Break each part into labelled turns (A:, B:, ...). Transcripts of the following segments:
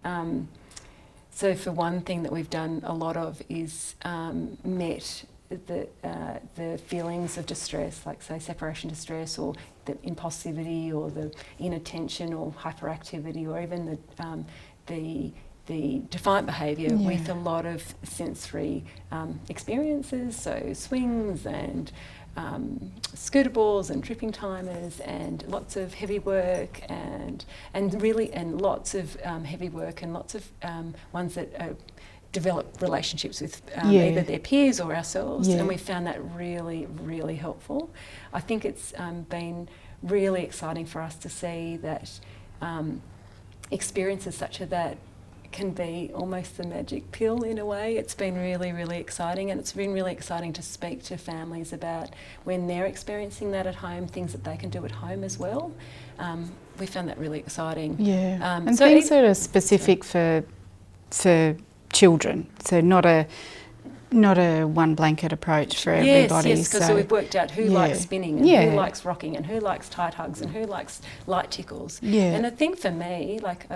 A: So for one thing that we've done a lot of is met the feelings of distress, like say separation distress or the impulsivity or the inattention or hyperactivity or even the defiant behaviour with a lot of sensory experiences, so swings and scooter balls and tripping timers and lots of heavy work and lots of heavy work and lots of ones that develop relationships with either their peers or ourselves, and we found that really, really helpful. I think it's been really exciting for us to see that experiences such as that can be almost the magic pill in a way. It's been really, really exciting, and it's been really exciting to speak to families about when they're experiencing that at home, things that they can do at home as well. We found that really exciting.
B: And so being sort of specific for children, so not a one blanket approach for everybody.
A: Yes, because so we've worked out who likes spinning and who likes rocking and who likes tight hugs and who likes light tickles. And I think for me, like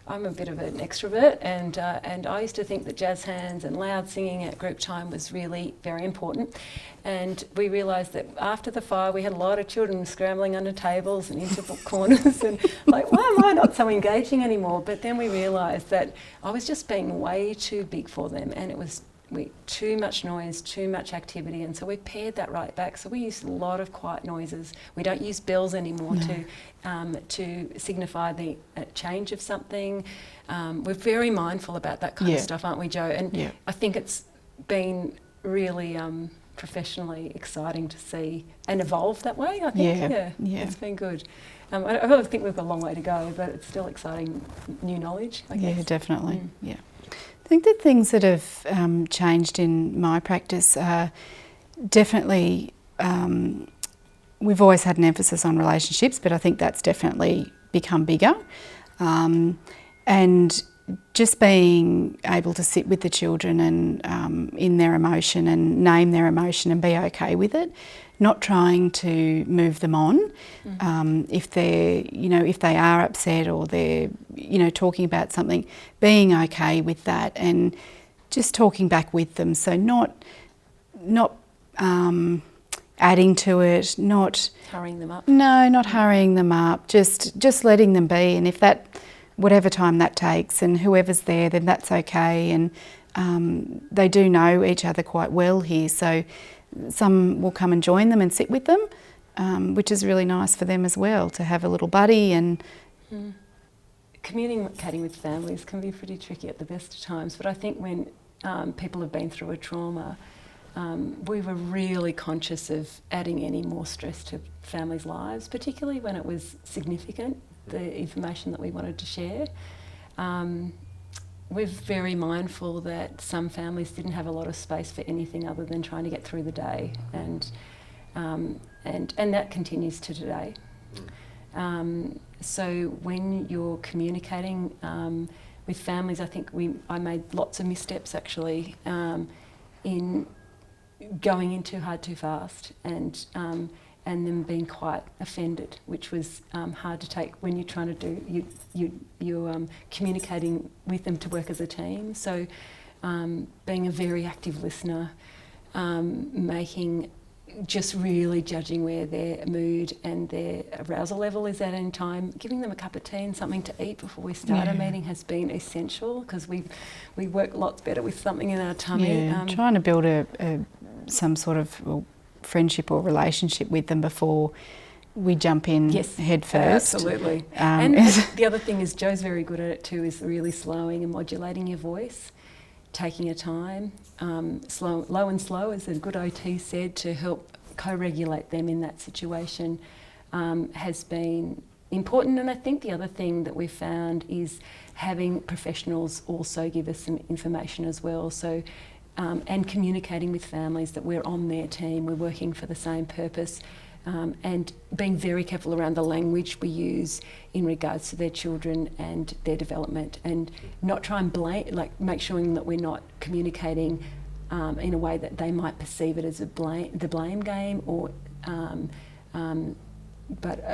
A: I'm a bit of an extrovert, and I used to think that jazz hands and loud singing at group time was really very important. And we realised that after the fire, we had a lot of children scrambling under tables and into corners, and like, why am I not so engaging anymore? But then we realised that I was just being way too big for them, and it was too much noise, too much activity, and so we pared that right back. So we use a lot of quiet noises. We don't use bells anymore to signify the change of something. We're very mindful about that kind of stuff, aren't we, Jo? And I think it's been really professionally exciting to see and evolve that way, I think. It's been good. I think we've got a long way to go, but it's still exciting new knowledge, I guess.
B: Yeah, definitely. I think the things that have changed in my practice are definitely, we've always had an emphasis on relationships, but I think that's definitely become bigger. And just being able to sit with the children and in their emotion and name their emotion and be okay with it, not trying to move them on. If they're, if they are upset or they're, talking about something, being okay with that and just talking back with them. So not adding to it, not
A: hurrying them up.
B: No, not hurrying them up. Just letting them be, and if that, whatever time that takes, and whoever's there, then that's okay. And they do know each other quite well here, so some will come and join them and sit with them, which is really nice for them as well, to have a little buddy. And
A: communicating with families can be pretty tricky at the best of times, but I think when people have been through a trauma, we were really conscious of adding any more stress to families' lives, particularly when it was significant, the information that we wanted to share. We're very mindful that some families didn't have a lot of space for anything other than trying to get through the day, and that continues to today. So when you're communicating with families, I think I made lots of missteps actually in going in too hard too fast, and them being quite offended, which was hard to take when you're trying to do, you're communicating with them to work as a team. So being a very active listener, just really judging where their mood and their arousal level is at any time, giving them a cup of tea and something to eat before we start a meeting has been essential, because we work lots better with something in our tummy.
B: Trying to build some sort of friendship or relationship with them before we jump in head first.
A: Absolutely. And the other thing is, Jo's very good at it too, is really slowing and modulating your voice, taking your time, low and slow, as a good OT said, to help co-regulate them in that situation, has been important. And I think the other thing that we've found is having professionals also give us some information as well. So and communicating with families that we're on their team, we're working for the same purpose, and being very careful around the language we use in regards to their children and their development, and not try and make sure that we're not communicating in a way that they might perceive it as the blame game, or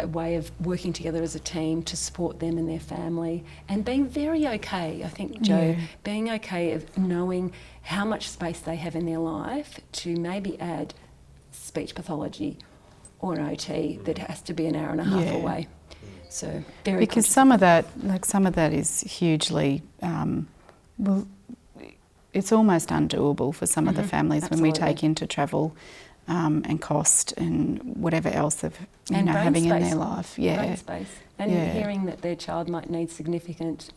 A: a way of working together as a team to support them and their family, and being very okay, I think, Jo, being okay of knowing how much space they have in their life to maybe add speech pathology or an OT that has to be an hour and a half away. So very
B: because some of that is hugely, well, it's almost undoable for some of the families when we take into travel and cost and whatever else they've having in their life.
A: Brain space. And hearing that their child might need significant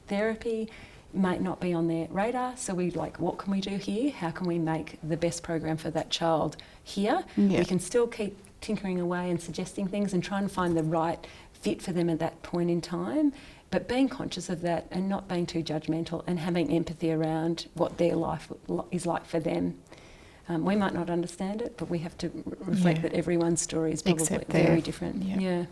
A: therapy might not be on their radar. So we what can we do here? How can we make the best program for that child here? We can still keep tinkering away and suggesting things and try and find the right fit for them at that point in time, but being conscious of that and not being too judgmental and having empathy around what their life is like for them. We might not understand it, but we have to reflect that everyone's story is probably very different. Yeah.